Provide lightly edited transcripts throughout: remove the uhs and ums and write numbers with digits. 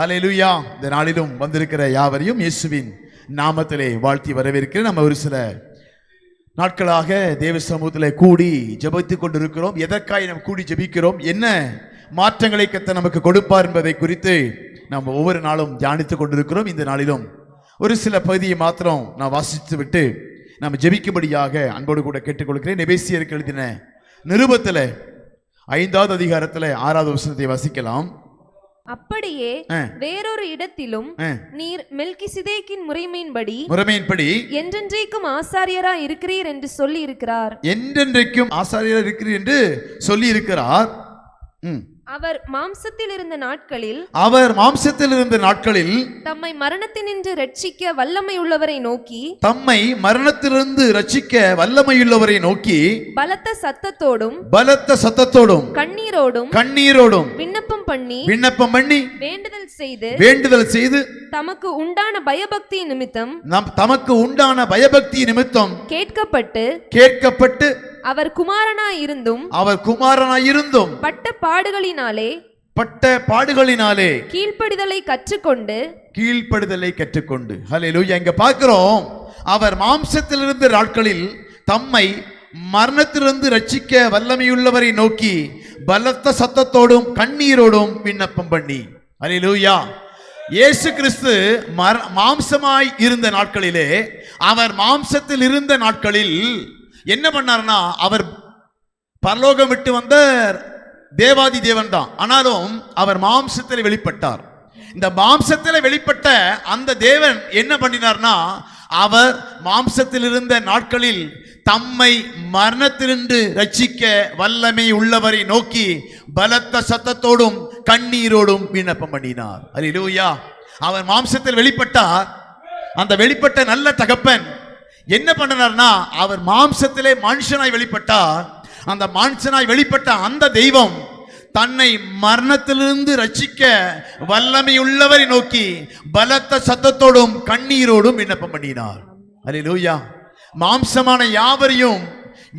ஹல்லேலூயா. இந்த நாளிலும் வந்திருக்கிற யாவரையும் இயேசுவின் நாமத்திலே வாழ்த்தி வரவேற்கிறேன். நம்ம ஒரு சில நாட்களாக தேவ சமூகத்தில் கூடி ஜெபித்துக் கொண்டிருக்கிறோம். எதற்காக நாம் கூடி ஜெபிக்கிறோம், என்ன மாற்றங்களை கர்த்தர் நமக்கு கொடுப்பார் என்பதை குறித்து நாம் ஒவ்வொரு நாளும் தியானித்துக் கொண்டிருக்கிறோம். இந்த நாளிலும் ஒரு சில பகுதியை மாத்திரம் நான் வாசித்து விட்டு நாம் ஜெபிக்கும்படியாக அன்போடு கூட கேட்டுக்கொள்கிறேன். எபேசியருக்கு எழுதின நிருபத்தில் 5வது அதிகாரத்தில் 6வது வசனத்தை வாசிக்கலாம். அப்படியே வேறொரு இடத்திலும் நீர் மெல்கிசேதேக்கின் முறைமையின்படி என்றென்றைக்கும் ஆசாரியரா இருக்கிறீர் என்று சொல்லி இருக்கிறார். என்றென்றைக்கும் ஆசாரியரா இருக்கிறீர் என்று சொல்லி இருக்கிறார். அவர் மாம்சத்தில் இருந்த நாட்களில் தம்மை மரணத்தினின்று ரட்சிக்க வல்லமையுள்ளவரை நோக்கி பலத்த சத்தத்தோடும் கண்ணீரோடும் விண்ணப்பம் பண்ணி வேண்டுதல் செய்து தமக்கு உண்டான பயபக்தி நிமித்தம் கேட்கப்பட்டு அவர் குமாரனாய் இருந்தும் பட்ட பாடுகளினாலே கீழ்ப்படிதலை கற்றுக்கொண்டு ஹல்லேலூயா. இங்க பார்க்கிறோம், அவர் மாம்சத்திலிருந்து நாட்களில் தம்மை மரணத்திலிருந்து ரட்சிக்க வல்லமையுள்ளவரை நோக்கி பலத்த சத்தத்தோடும் கண்ணீரோடும் விண்ணப்பம் பண்ணி. ஹல்லேலூயா. இயேசு கிறிஸ்து மாம்சமாய் இருந்த நாட்களிலே, அவர் மாம்சத்தில் இருந்த நாட்களில் என்ன பண்ணார்னா, அவர் பரலோகம் விட்டு வந்த தேவாதி தேவன் தான். ஆனாலும் அவர் மாம்சத்தில் வெளிப்பட்டார். இந்த மாம்சத்தில் வெளிப்பட்ட அந்த தேவன் என்ன பண்ணினார்னா, அவர் மாம்சத்தில் இருந்த நாட்களில் தம்மை மரணத்திலிருந்து ரட்சிக்க வல்லமை உள்ளவரை நோக்கி பலத்த சத்தத்தோடும் கண்ணீரோடும் விண்ணப்பம் பண்ணினார். அல்லேலூயா. அவர் மாம்சத்தில் வெளிப்பட்டார். அந்த வெளிப்பட்ட நல்ல தகப்பன் என்ன பண்ணினார்னா, அவர் மாம்சத்திலே மனுஷனாய் வெளிப்பட்டார். அந்த மனுஷனாய் வெளிப்பட்ட அந்த தெய்வம் தன்னை மரணத்திலிருந்து ரட்சிக்க வல்லமையுள்ளவரை நோக்கி பலத்த சத்தத்தோடும் கண்ணீரோடும் விண்ணப்பம் பண்ணினார். அல்லேலூயா. மாம்சமான யாவரையும்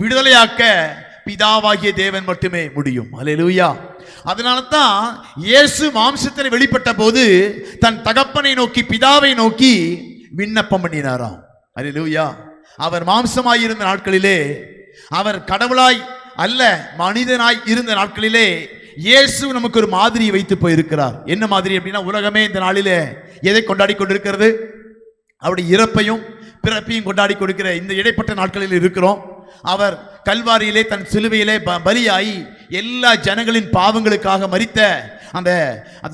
விடுதலையாக்க பிதாவாகிய தேவன் மட்டுமே முடியும். அல்லேலூயா. அதனால தான் இயேசு மாம்சத்தில் வெளிப்பட்ட போது தன் தகப்பனை நோக்கி, பிதாவை நோக்கி விண்ணப்பம் பண்ணினாராம். அல்லேலூயா. அவர் மாம்சமாய் இருந்த நாட்களிலே, அவர் கடவுளாய் அல்ல மனிதனாய் இருந்த நாட்களிலே இயேசு நமக்கு ஒரு மாதிரி வைத்து போயிருக்கிறார். என்ன மாதிரி அப்படின்னா, உலகமே இந்த நாளிலே எதை கொண்டாடி கொண்டிருக்கிறது? அவருடைய இறப்பையும் பிறப்பையும் கொண்டாடி கொடுக்கிற இந்த இடைப்பட்ட நாட்களில் இருக்கிறோம். அவர் கல்வாரியிலே தன் சிலுவையிலே பலியாய் எல்லா ஜனங்களின் பாவங்களுக்காக மரித்த அந்த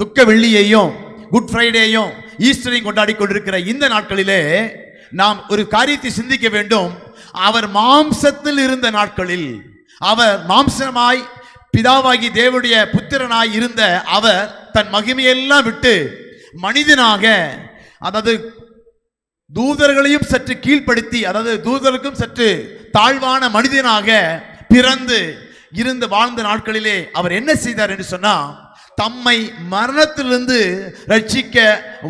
துக்க வெள்ளியையும் குட் ஃப்ரைடேயும் ஈஸ்டரையும் கொண்டாடி கொண்டிருக்கிற இந்த நாட்களிலே நாம் ஒரு காரியத்தை சிந்திக்க வேண்டும். அவர் மாம்சத்தில் இருந்த நாட்களில், அவர் மாம்சமாய் பிதாவாகி தேவனுடைய புத்திரனாய் இருந்த அவர் தன் மகிமையெல்லாம் விட்டு மனிதனாக, அதாவது தூதர்களையும் சற்று கீழ்ப்படுத்தி, அதாவது தூதர்களுக்கும் சற்று தாழ்வான மனிதனாக பிறந்து இருந்து வாழ்ந்த நாட்களிலே அவர் என்ன செய்தார் என்று சொன்னா, தம்மை மரணத்திலிருந்து ரட்சிக்க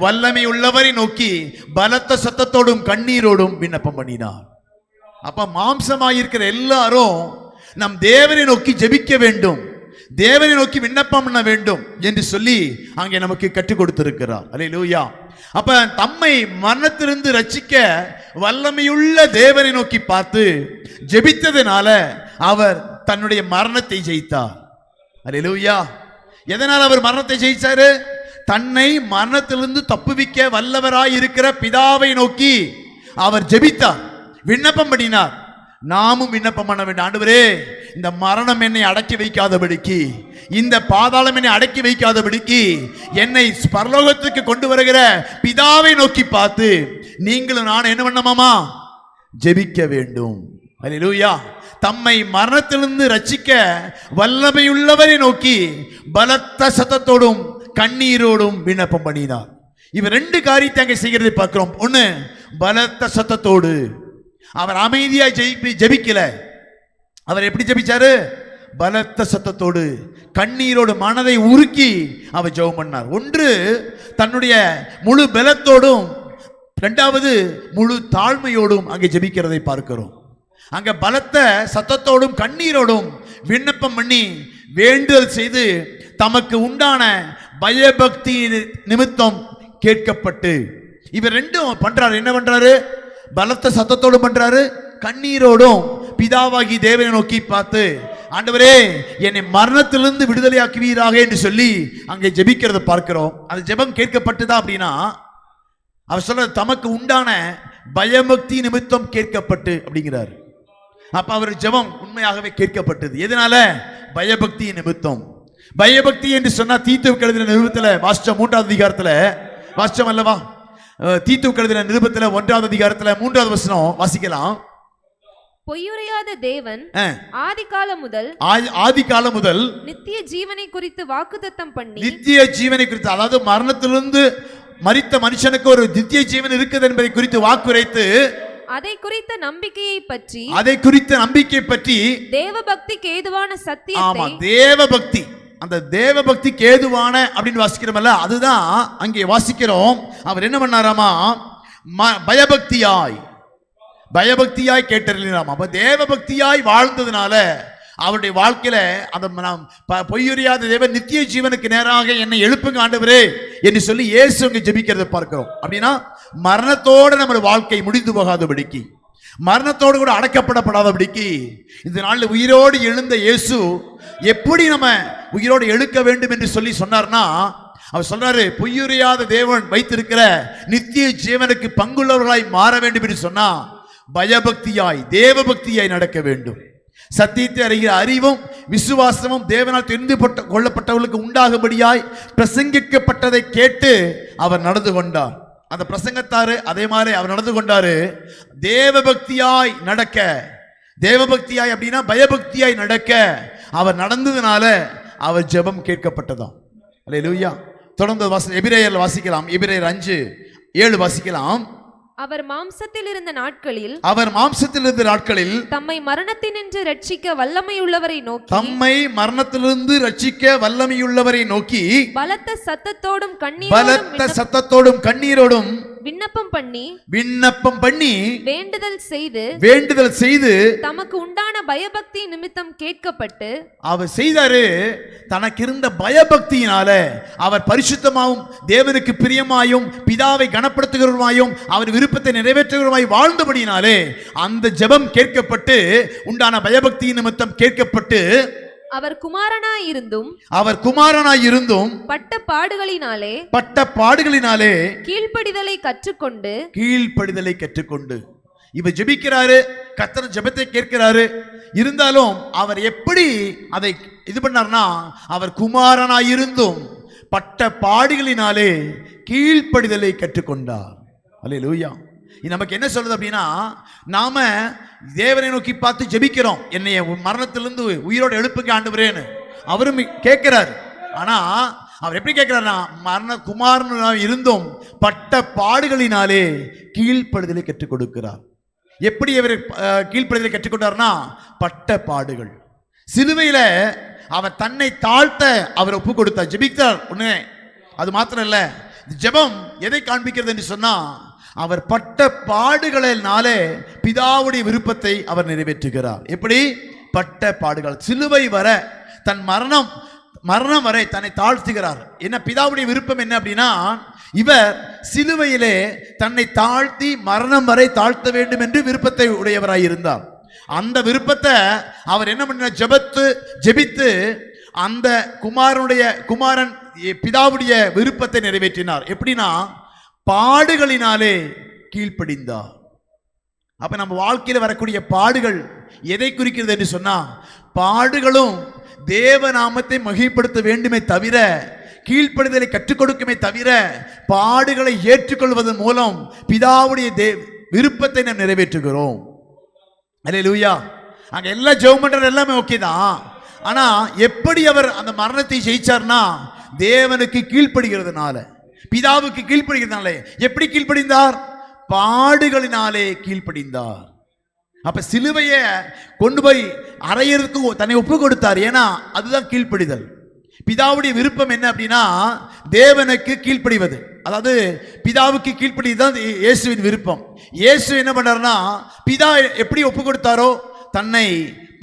வல்லமை உள்ளவரை நோக்கி பலத்த சத்தத்தோடும் கண்ணீரோடும் விண்ணப்பம் பண்ணினார். அப்ப மாம்சமாயிருக்கிற எல்லாரும் நம் தேவனை நோக்கி ஜெபிக்க வேண்டும், தேவனை நோக்கி விண்ணப்பம் பண்ண வேண்டும் என்று சொல்லி அங்கே நமக்கு கற்றுக் கொடுத்திருக்கிறார். அல்லேலூயா. அப்ப தம்மை மரணத்திலிருந்து ரட்சிக்க வல்லமையுள்ள தேவனை நோக்கி பார்த்து ஜெபித்ததனால அவர் தன்னுடைய மரணத்தை ஜெயித்தார். அல்லேலூயா. எதனால் அவர் மரணத்தை ஜெயிச்சாரு? தன்னை மரணத்திலிருந்து தப்புவிக்க வல்லவராய் இருக்கிற பிதாவை நோக்கி அவர் ஜெபித்தார், விண்ணப்பம் பண்ணினார். நாமும் விண்ணப்பம் பண்ண வேண்டும். ஆண்டவரே, இந்த மரணம் என்னை அடக்கி வைக்காதபடிக்கு, இந்த பாதாளம் என்னை அடக்கி வைக்காதபடிக்கு என்னை பரலோகத்துக்கு கொண்டு வருகிற பிதாவை நோக்கி பார்த்து நீங்களும் நான் என்ன பண்ணமாமா? ஜெபிக்க வேண்டும். அல்லேலூயா. தம்மை மரணத்திலிருந்து ரட்சிக்க வல்லமையுள்ளவரை நோக்கி பலத்த சத்தத்தோடும் கண்ணீரோடும் விண்ணப்பம் பண்ணினார். இவர் ரெண்டு காரியத்தை அங்கே செய்கிறதை பார்க்கிறோம். ஒன்று, பலத்த சத்தத்தோடு. அவர் அமைதியாய் ஜெபிக்கல. அவர் எப்படி ஜெபிச்சாரு? பலத்த சத்தத்தோடு கண்ணீரோடு மனதை உருக்கி அவர் ஜெபம் பண்ணார். ஒன்று தன்னுடைய முழு பலத்தோடும், இரண்டாவது முழு தாழ்மையோடும் அங்கே ஜெபிக்கிறதை பார்க்கிறோம். அங்க பலத்த சத்தத்தோடும் கண்ணீரோடும் விண்ணப்பம் பண்ணி வேண்டுதல் செய்து தமக்கு உண்டான பயபக்தி நிமித்தம் கேட்கப்பட்டு. இவர் ரெண்டும் பண்றாரு. என்ன பண்றாரு? பலத்த சத்தத்தோடும் பண்றாரு, கண்ணீரோடும் பிதாவாகி தேவனை நோக்கி பார்த்து, ஆண்டவரே என்னை மரணத்திலிருந்து விடுதலையாக்குவீராக என்று சொல்லி அங்கே ஜெபிக்கிறத பார்க்கிறோம். அந்த ஜெபம் கேட்கப்பட்டுதா அப்படின்னா அவர் சொல்ற தமக்கு உண்டான பயபக்தி நிமித்தம் கேட்கப்பட்டு அப்படிங்கிறார். அப்ப அவர் ஜெபம் உண்மையாகவே கேட்கப்பட்டது. எதனால? பயபக்தி நிமித்தம். பயபக்தி என்று சொன்னா தீத்துவுக்கு எழுதின நிருபத்துல வாசிச்சோம், 3வது அதிகாரத்துல வாசிச்சோம் அல்லவா? தீத்துவுக்கு எழுதின நிருபத்துல 1வது அதிகாரத்துல 3வது வசனம் வாசிக்கலாம். பொய்யுரையாத தேவன் ஆதி காலம் முதல் நித்திய ஜீவனை குறித்து வாக்குத்தத்தம் பண்ணி, நித்திய ஜீவனை குறித்து, அதாவது மரணத்திலிருந்து மரித்த மனுஷனுக்கு ஒரு நித்திய ஜீவன் இருக்குது என்பதை குறித்து வாக்குரைத்து, அதை குறித்த நம்பிக்கை பற்றி தேவபக்திக்கு ஏதுவான சத்தியத்தை, தேவபக்தி, அந்த தேவபக்திக்கு ஏதுவான அப்படின்னு வாசிக்கிறோம்ல, அதுதான் அங்கே வாசிக்கிறோம். அவர் என்ன பண்ணாராமா? பயபக்தியாய் கேட்டறினாராம். அப்ப தேவபக்தியாய் வாழ்ந்ததுனால அவருடைய வாழ்க்கையில அந்த பொய்யுரையாத தேவன் நித்திய ஜீவனுக்கு நேராக என்னை எழுப்புங்க ஆண்டவரே என்று சொல்லி இயேசு அங்கே ஜெபிக்கிறத பார்க்கிறோம். அப்படின்னா மரணத்தோடு நம்முடைய வாழ்க்கை முடிந்து போகாதபடிக்கு, மரணத்தோடு கூட அடக்கப்படப்படாதபடிக்கு இந்த நாளில் உயிரோடு எழுந்த இயேசு எப்படி நம்ம உயிரோடு எழுக்க வேண்டும் என்று சொல்லி சொன்னார்னா, அவர் சொல்றாரு, பொய்யுரையாத தேவன் வைத்திருக்கிற நித்திய ஜீவனுக்கு பங்குள்ளவர்களாய் மாற வேண்டும் என்று சொன்னா பயபக்தியாய் தேவபக்தியாய் நடக்க வேண்டும். சத்தியத்தை அறிகிற அறிவும் விசுவாசமும் தேவனால் தெரிந்து கொள்ளப்பட்டவர்களுக்கு உண்டாகும்படியாய் பிரசங்கிக்கப்பட்டதை கேட்டு அவர் நடந்து கொண்டார். அந்த பிரசங்கத்தாரு அதே மாதிரி அவர் நடந்து கொண்டாரு. தேவபக்தியாய் நடக்க, தேவபக்தியாய் அப்படின்னா பயபக்தியாய் நடக்க அவர் நடந்ததுனால அவர் ஜெபம் கேட்கப்பட்டதாம். அல்லேலூயா. தொடர்ந்து எபிரேயர்ல வாசிக்கலாம். எபிரேயர் 5:7 வாசிக்கலாம். அவர் மாம்சத்தில் இருந்த நாட்களில் தம்மை மரணத்தினின்று ரட்சிக்க வல்லமையுள்ளவரை நோக்கி பலத்த சத்தத்தோடும் கண்ணீரோடும் விண்ணப்பம் பண்ணி வேண்டுதல் செய்து தமக்கு உண்டான பயபக்தி நிமித்தம் கேட்கப்பட்டு. அவர் செய்தாரு. தனக்கு இருந்த பயபக்தியினால அவர் பரிசுத்தமாயும் தேவனுக்கு பிரியமாயும் பிதாவை கனப்படுத்துகிறவருமாயும் அவர் விருப்பத்தை நிறைவேற்றுகிறவருமாய் வாழ்ந்தபடியினாலே அந்த ஜெபம் கேட்கப்பட்டு உண்டான பயபக்தி நிமித்தம் கேட்கப்பட்டு அவர் குமாரனாயிருந்தும் பட்ட பாடுகளினாலே கீழ்ப்படிதலை கற்றுக்கொண்டு இவர் ஜெபிக்கிறாரு. கர்த்தர் ஜெபத்தை கேட்கிறாரு. இருந்தாலும் அவர் எப்படி அதை இது பண்ணார்னா, அவர் குமாரனாயிருந்தும் பட்ட பாடுகளினாலே கீழ்ப்படிதலை கற்றுக்கொண்டார். அல்லேலூயா. நமக்கு என்ன சொல்றது அப்படின்னா, நாம தேவனை நோக்கி பார்த்து ஜெபிக்கிறோம், என்னைய மரணத்திலிருந்து உயிரோடு எழுப்புங்க ஆண்டவரேன்னு அவரும் கேட்கிறார். ஆனா அவர் எப்படி கேட்கிறார்னா, குமாரனாய் இருந்தும் பட்ட பாடுகளினாலே கீழ்ப்படுதலை கற்றுக் கொடுக்கிறார். எப்படி அவர் கீழ்ப்படுதலை கற்றுக்கொண்டார்னா, பட்ட பாடுகள். சிலுவையில அவர் தன்னை தாழ்த்த அவர் ஒப்பு கொடுத்தார், ஜெபித்தார். ஒண்ணு அது மாத்திரம் இல்ல, ஜெபம் எதை காண்பிக்கிறது என்று சொன்னா, அவர் பட்ட பாடுகளினாலே பிதாவுடைய விருப்பத்தை அவர் நிறைவேற்றுகிறார். எப்படி? பட்ட பாடுகள். சிலுவை வர தன் மரணம் வரை தன்னை தாழ்த்துகிறார். என்ன பிதாவுடைய விருப்பம் என்ன அப்படின்னா, இவர் சிலுவையிலே தன்னை தாழ்த்தி மரணம் வரை தாழ்த்த வேண்டும் என்று விருப்பத்தை உடையவராய் இருந்தார். அந்த விருப்பத்தை அவர் என்ன பண்ண, ஜெபித்து அந்த குமாரன் பிதாவுடைய விருப்பத்தை நிறைவேற்றினார். எப்படின்னா, பாடுகளினாலே கீழ்ப்படிந்தார். அப்ப நம்ம வாழ்க்கையில் வரக்கூடிய பாடுகள் எதை குறிக்கிறது என்று சொன்னா, பாடுகளும் தேவநாமத்தை மகிமைப்படுத்த வேண்டுமே தவிர, கீழ்ப்படிதலை கற்றுக் கொடுக்குமே தவிர, பாடுகளை ஏற்றுக்கொள்வதன் மூலம் பிதாவுடைய விருப்பத்தை நாம் நிறைவேற்றுகிறோம். அல்லேலூயா. அங்க எல்லா ஜெபம் பண்றது எல்லாமே ஓகே தான். ஆனா எப்படி அவர் அந்த மரணத்தை ஜெயிச்சார்னா, தேவனுக்கு கீழ்ப்படுகிறதுனால, பிதாவுக்கு கீழ்ப்படுகிறதுனால. எப்படி கீழ்ப்படிந்தார்? பாடுகளினாலே கீழ்ப்படிந்தார். அப்ப சிலுவையை கொண்டு போய் அறையறதுக்கு தன்னை ஒப்பு கொடுத்தார். ஏன்னா அதுதான் கீழ்ப்படிதல். பிதாவுடைய விருப்பம் என்ன அப்படின்னா, தேவனுக்கு கீழ்ப்படிவது, அதாவது பிதாவுக்கு கீழ்ப்படிதான் இயேசுவின் விருப்பம். இயேசு என்ன பண்ணார்னா, பிதா எப்படி ஒப்பு கொடுத்தாரோ தன்னை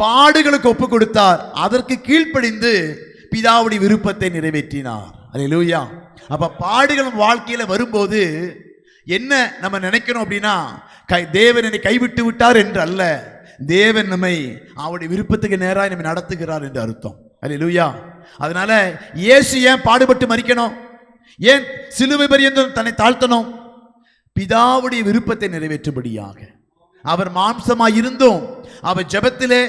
பாடுகளுக்கு ஒப்பு கொடுத்தார். அதற்கு கீழ்ப்படிந்து பிதாவுடைய விருப்பத்தை நிறைவேற்றினார். அல்லேலூயா. அப்ப பாடுகள் வாழ்க்கையில வரும்போது என்ன நம்ம நினைக்கணும் அப்படின்னா, தேவன் என்னை கைவிட்டு விட்டார் என்று அல்ல, தேவன் நம்மை அவருடைய விருப்பத்துக்கு நேராக நம்மை நடத்துகிறார் என்று அர்த்தம். அல்லேலூயா. அதனால இயேசு ஏன் பாடுபட்டு மரிக்கணும், ஏன் சிலுவை பரியந்தம் தன்னை தாழ்த்தணும்? பிதாவுடைய விருப்பத்தை நிறைவேற்றும்படியாக. அவர் மாம்சமாய் இருந்தும் அவர் ஜெபத்திலே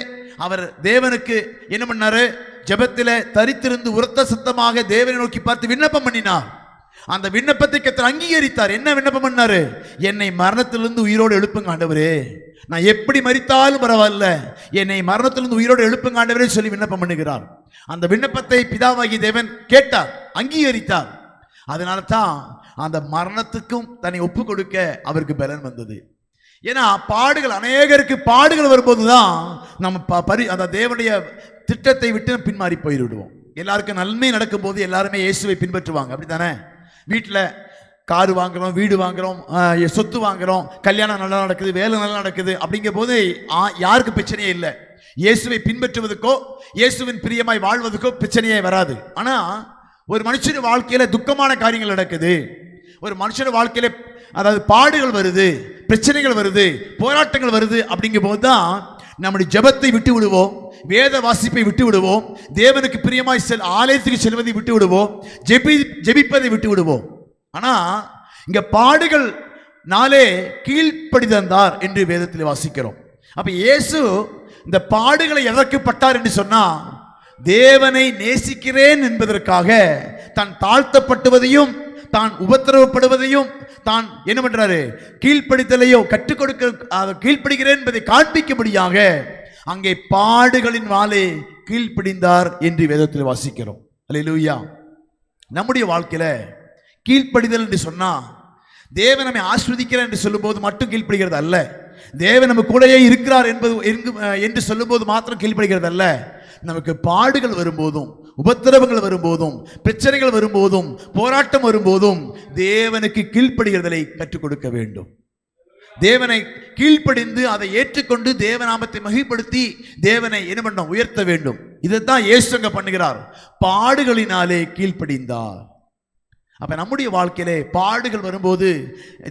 அவர் தேவனுக்கு என்ன பண்ணாரு, ஜெபத்திலே தரித்திருந்து உரத்த சத்தமாக தேவனை நோக்கி பார்த்து விண்ணப்பம் பண்ணினார். அந்த விண்ணப்பத்தை கர்த்தர் அங்கீகரித்தார். என்ன விண்ணப்பம் பண்ணாரு? என்னை மரணத்திலிருந்து உயிரோடு எழுப்புங்க ஆண்டவரே, நான் எப்படி மரித்தாலும் பரவாயில்ல, என்னை மரணத்திலிருந்து உயிரோடு எழுப்புங்க ஆண்டவரே சொல்லி விண்ணப்பம் பண்ணுகிறார். அந்த விண்ணப்பத்தை பிதாவாகி தேவன் கேட்டார், அங்கீகரித்தார். அதனால தான் அந்த மரணத்துக்கும் தன்னை ஒப்பு கொடுக்க அவருக்கு பலன் வந்தது. ஏன்னா பாடுகள், அநேகருக்கு பாடுகள் வரும்போதுதான் நம்ம அந்த தேவனுடைய திட்டத்தை விட்டு பின்மாறி போய்விடுவோம். எல்லாருக்கும் நன்மை நடக்கும் போது எல்லாருமே இயேசுவை பின்பற்றுவாங்க, அப்படித்தானே? வீட்டில் காரு வாங்குறோம், வீடு வாங்குறோம், சொத்து வாங்குறோம், கல்யாணம் நல்லா நடக்குது, வேலை நல்லா நடக்குது, அப்படிங்கும் போது யாருக்கு பிரச்சனையே இல்லை. இயேசுவை பின்பற்றுவதற்கோ இயேசுவின் பிரியமாய் வாழ்வதற்கோ பிரச்சனையே வராது. ஆனா ஒரு மனுஷன் வாழ்க்கையில துக்கமான காரியங்கள் நடக்குது, ஒரு மனுஷன் வாழ்க்கையில அதாவது பாடுகள் வருது, பிரச்சனைகள் வருது, போராட்டங்கள் வருது, அப்படிங்கும் போது தான் நம்முடைய ஜெபத்தை விட்டு விடுவோம், வேத வாசிப்பை விட்டு விடுவோம், தேவனுக்கு பிரியமாய் ஆலயத்துக்கு செல்வதை விட்டு விடுவோம், ஜெபிப்பதை விட்டு விடுவோம். ஆனா இங்க பாடுகள் நாளே கீழ்ப்படிந்தார் என்று வேதத்தில் வாசிக்கிறோம். அப்ப இயேசு இந்த பாடுகளை எதற்கு பட்டார் என்று சொன்னா, தேவனை நேசிக்கிறேன் என்பதற்காக தான் தாழ்த்தப்பட்டுவதையும் தான் உபத்திரவப்படுவதையும் தான் என்ன பண்றாரு, கீழ்ப்படித்தலையோ கற்றுக் கொடுக்க கீழ்ப்படுகிறேன் என்பதை காண்பிக்கும்படியாக அங்கே பாடுகளின் வாளே கீழ்ப்படிந்தார் என்று வேதத்தில் வாசிக்கிறோம். அல்லேலூயா. நம்முடைய வாழ்க்கையில கீழ்ப்படிதல் என்று சொன்னா, தேவன் நம்மை ஆஸ்வதிக்கிறார் என்று சொல்லும் போது மட்டும் கீழ்ப்படுகிறது அல்ல, தேவன் நம்ம கூடயே இருக்கிறார் என்று சொல்லும் போது மாத்திரம் கீழ்ப்படுகிறது அல்ல. நமக்கு பாடுகள் வரும்போதும், உபத்திரவங்கள் வரும்போதும், பிரச்சனைகள் வரும்போதும், போராட்டம் வரும்போதும் தேவனுக்கு கீழ்ப்படுகிறதை கற்றுக் கொடுக்க வேண்டும். தேவனை கீழ்ப்படிந்து அதை ஏற்றுக்கொண்டு தேவநாமத்தை மகிமைப்படுத்தி தேவனை என்ன பண்ண உயர்த்த வேண்டும். இதைத்தான் இயேசு அங்க பண்ணுகிறார், பாடுகளினாலே கீழ்ப்படிந்தார். அப்ப நம்முடைய வாழ்க்கையிலே பாடுகள் வரும்போது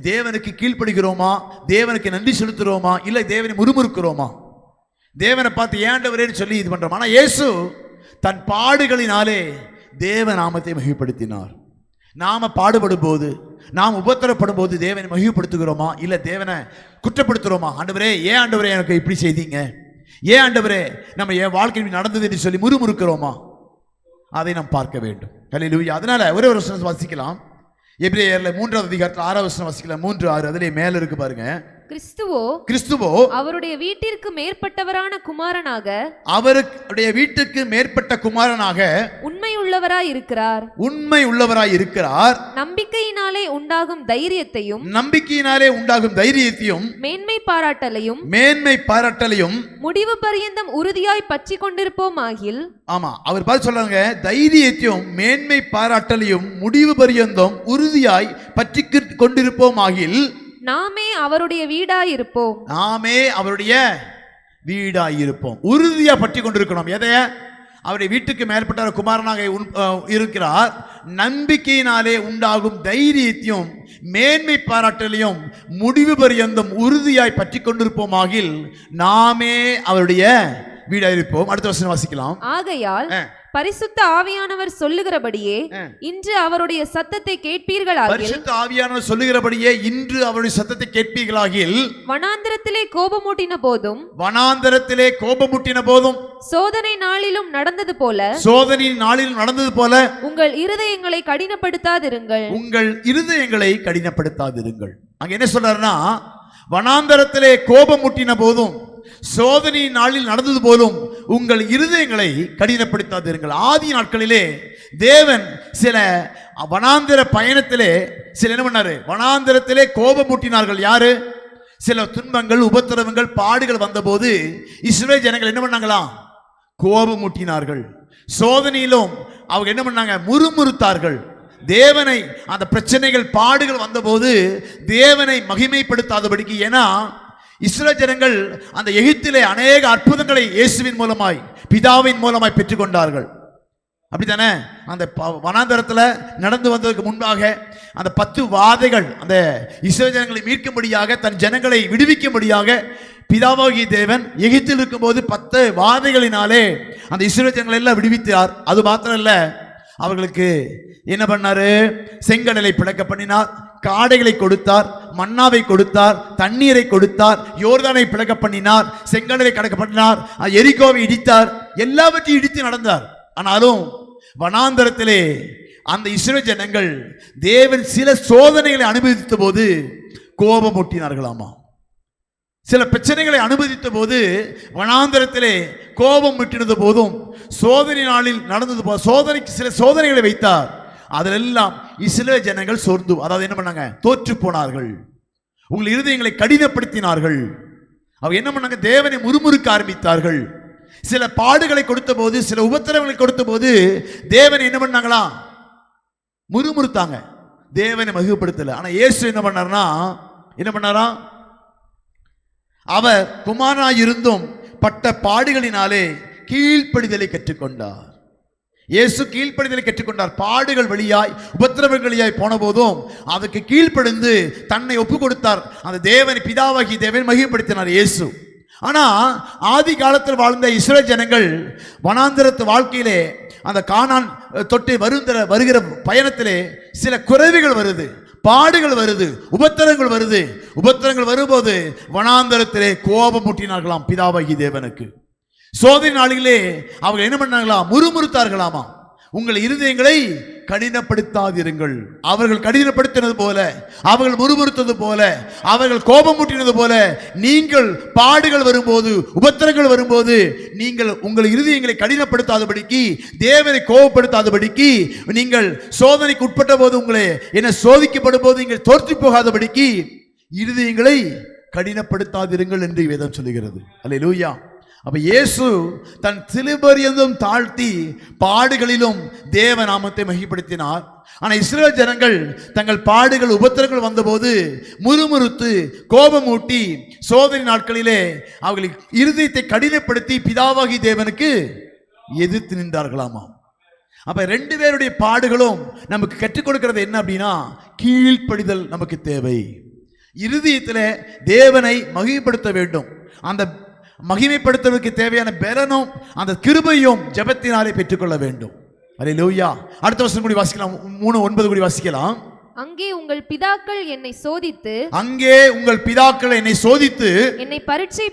தேவனுக்கு கீழ்ப்படுகிறோமா, தேவனுக்கு நன்றி செலுத்துகிறோமா, இல்லை தேவனை முறுமுறுக்கிறோமா, தேவனை பார்த்து ஏண்டவரேன்னு சொல்லி இது பண்றோம். ஆனா இயேசு தன் பாடுகளினாலே தேவ நாமத்தை மகிமைப்படுத்தினார். நாம பாடுபடும் போது, நாம் உபத்திரப்படும் போது தேவனை மகிமைப்படுத்துகிறோமா, இல்லை தேவனை குற்றப்படுத்துகிறோமா? ஆண்டவரே, ஏன் ஆண்டவரே எனக்கு இப்படி செய்தீங்க, ஏன் ஆண்டவரே நம்ம என் வாழ்க்கையில் நடந்தது என்று சொல்லி முறுமுறுக்கிறோமா? அதை நாம் பார்க்க வேண்டும். அல்லேலூயா. அதனால ஒரே ஒரு வசனம் வாசிக்கலாம். எபிரேயர்ல 3வது அதிகாரத்தில் 6வது வசனம் வாசிக்கலாம். 3:6 அதிலே மேல இருக்கு பாருங்க. கிறிஸ்துவோ அவருடைய வீட்டிற்கு மேற்பட்டவரான குமாரனாக, அவருடைய வீட்டுக்கு மேற்பட்ட குமாரனாக உண்மை உள்ளவராய் இருக்கிறார். நம்பிக்கையினாலே உண்டாகும் தைரியத்தையும் மேன்மை பாராட்டலையும் முடிவு பரியந்தம் உறுதியாய் பற்றி கொண்டிருப்போம் ஆகில். ஆமா, அவர் பார்த்து சொல்றாங்க, தைரியத்தையும் மேன்மை பாராட்டலையும் முடிவு பரியந்தம் உறுதியாய் பற்றி கொண்டிருப்போம் ஆகில் நாமே அவருடைய வீடாயிருப்போம். உறுதியா பற்றி கொண்டிருக்கணும். எதைய? அவருடைய வீட்டுக்கு மேற்பட்ட குமாரனாக இருக்கிறார். நம்பிக்கையினாலே உண்டாகும் தைரியத்தையும் மேன்மை பாராட்டலையும் முடிவு பரியந்தம் உறுதியாய் பற்றி கொண்டிருப்போம் ஆகில் நாமே அவருடைய வீடாயிருப்போம். அடுத்த வசனம் வாசிக்கலாம். ஆகையால் பரிசுத்த ஆவியானவர் சொல்லுகிறபடியே இன்று அவருடைய சத்தத்தை கேட்பீர்களாகில், பரிசுத்த ஆவியானவர் சொல்லுகிறபடியே இன்று அவருடைய சத்தத்தை கேட்பீர்களாகில், வனாந்தரத்திலே கோபமூட்டின போதும் சோதனை நாளிலும் நடந்தது போல உங்கள் இருதயங்களை கடினப்படுத்தாதிருங்கள். அங்க என்ன சொல்றாருன்னா, வனாந்தரத்திலே கோபமூட்டின போதும் சோதனை நாளில் நடந்தது போலும் உங்கள் இருதயங்களை கடினப்படுத்தாதிருங்கள். ஆதி நாட்களிலே தேவன் சில வனாந்திர பயணத்திலே சில என்ன பண்ணாரு, வனாந்திரத்திலே கோபமூட்டினார்கள். யாரு? சில துன்பங்கள், உபத்திரவங்கள், பாடுகள் வந்தபோது இஸ்ரவேல் ஜனங்கள் என்ன பண்ணாங்களாம்? கோபமூட்டினார்கள். சோதனையிலும் அவங்க என்ன பண்ணாங்க? முறுமுறுத்தார்கள். தேவனை, அந்த பிரச்சனைகள், பாடுகள் வந்தபோது தேவனை மகிமைப்படுத்தாதபடிக்கு. ஏன்னா இஸ்ரவேல் ஜனங்கள் அந்த எகிப்திலே அநேக அற்புதங்களை இயேசுவின் மூலமாய், பிதாவின் மூலமாய் பெற்றுக்கொண்டார்கள். அப்படித்தானே? அந்த வனாந்தரத்துல நடந்து வந்ததுக்கு முன்பாக அந்த 10 வாதைகள் அந்த இஸ்ரவேல் ஜனங்களை மீட்கும்படியாக, தன் ஜனங்களை விடுவிக்கும்படியாக பிதாவாகிய தேவன் எகிப்தில் இருக்கும்போது 10 வாதைகளினாலே அந்த இஸ்ரவேல் ஜனங்களை எல்லாம் விடுவித்தார். அது மாத்திரம் இல்ல, அவர்களுக்கு என்ன பண்ணாரு? செங்கடலை பிளக்க பண்ணினார், காடைகளை கொடுத்தார், மன்னாவை கொடுத்தார், தண்ணீரை கொடுத்தார், யோர்தானை பிளக்க பண்ணினார், செங்கடலை கடக்க பண்ணினார், எரிகோவை இடித்தார், எல்லாவற்றையும் இடித்து நடந்தார். ஆனாலும் வனாந்தரத்திலே அந்த இஸ்ரவேல் ஜனங்கள் தேவன் சில சோதனைகளை அனுபவித்த போது கோபம் ஊட்டினார்களாமா. சில பிரச்சனைகளை அனுபவித்த போது வனாந்தரத்திலே கோபம் விட்டினது போதும், சோதனை நாளில் நடந்தது சோதனைக்கு சில சோதனைகளை வைத்தார். அதிலெல்லாம் இஸ்ரவேல் ஜனங்கள் சோர்ந்து, அதாவது என்ன பண்ணாங்க? தோற்று போனார்கள். உங்கள் இருதயங்களை கடினப்படுத்தினார்கள். அவங்க என்ன பண்ணாங்க? தேவனை முறுமுறுக்க ஆரம்பித்தார்கள். சில பாடுகளை கொடுத்த போது, சில உபத்திரவங்களை கொடுத்த போது தேவனை என்ன பண்ணாங்களா? முறுமுறுத்தாங்க, தேவனை மகிமைப்படுத்தல. ஆனா இயேசு என்ன பண்ணாரா? அவர் குமாரனாய் இருந்தும் பட்ட பாடுகளினாலே கீழ்ப்படிதலை கற்றுக்கொண்டார். இயேசு கீழ்ப்படிதலை கற்றுக்கொண்டார். பாடுகள் வழியாய், உபத்திரவங்கள் வழியாய் போன போதும் அதற்கு கீழ்ப்படிந்து தன்னை ஒப்பு கொடுத்தார். அந்த தேவனை, பிதாவாகி தேவனை மகிமைப்படுத்தினார் இயேசு. ஆனா ஆதி காலத்தில் வாழ்ந்த இஸ்ரவேல் ஜனங்கள் வனாந்திரத்து வாழ்க்கையிலே அந்த கானான் தொட்டு வருகிற பயணத்திலே சில குறைவுகள் வருது, பாடுகள் வருது, உபத்திரங்கள் வருது. உபத்திரங்கள் வரும்போது வனாந்தரத்திலே கோபம் ஊட்டினார்களாம் பிதாவாகி தேவனுக்கு. சோதனை நாளிலே அவர்கள் என்ன பண்ணாங்களாம்? முறுமுறுத்தார்களாமா. உங்கள் இருதயங்களை கடினப்படுத்தாதிருங்கள். அவர்கள் கடினப்படுத்தினது போல, அவர்கள் முறுமுறுத்தது போல, அவர்கள் கோபம் ஊட்டினது போல, நீங்கள் பாடுகள் வரும்போது, உபத்திரங்கள் வரும்போது நீங்கள் உங்கள் இருதயங்களை கடினப்படுத்தாதபடிக்கு, தேவனை கோபப்படுத்தாதபடிக்கு, நீங்கள் சோதனைக்கு உட்பட்ட போது, உங்களை என்ன சோதிக்கப்படும் போது நீங்கள் தோற்று போகாதபடிக்கு இருதயங்களை கடினப்படுத்தாதிருங்கள் என்று வேதம் சொல்லுகிறது. அல்லேலூயா. அப்ப இயேசு தன் சிலுபரியந்தும் தாழ்த்தி பாடுகளிலும் தேவ நாமத்தை மகிமைப்படுத்தினார். ஆனா இஸ்ரவேல் ஜனங்கள் தங்கள் பாடுகள், உபத்திரங்கள் வந்தபோது முறுமுறுத்து கோபம் ஊட்டி சோதனை நாட்களிலே அவர்கள் இருதயத்தை கடினப்படுத்தி பிதாவாகி தேவனுக்கு எதிர்த்து நின்றார்களாமா. அப்ப 2 பேருடைய பாடுகளும் நமக்கு கற்றுக் கொடுக்கிறது என்ன அப்படின்னா, கீழ்ப்படிதல் நமக்கு தேவை. இருதயத்தில் தேவனை மகிமைப்படுத்த வேண்டும். அந்த மகிமைப்படுத்துவதற்கு தேவையான பலனும் அந்த கிருபையும் ஜெபத்தினாலே பெற்றுக்கொள்ள வேண்டும். அல்லேலூயா. அடுத்த வசனம் கூடி வாசிக்கலாம். 3:9 கூடி வாசிக்கலாம். அங்கே உங்கள் பிதாக்கள் என்னை சோதித்து, என்னை பரீட்சை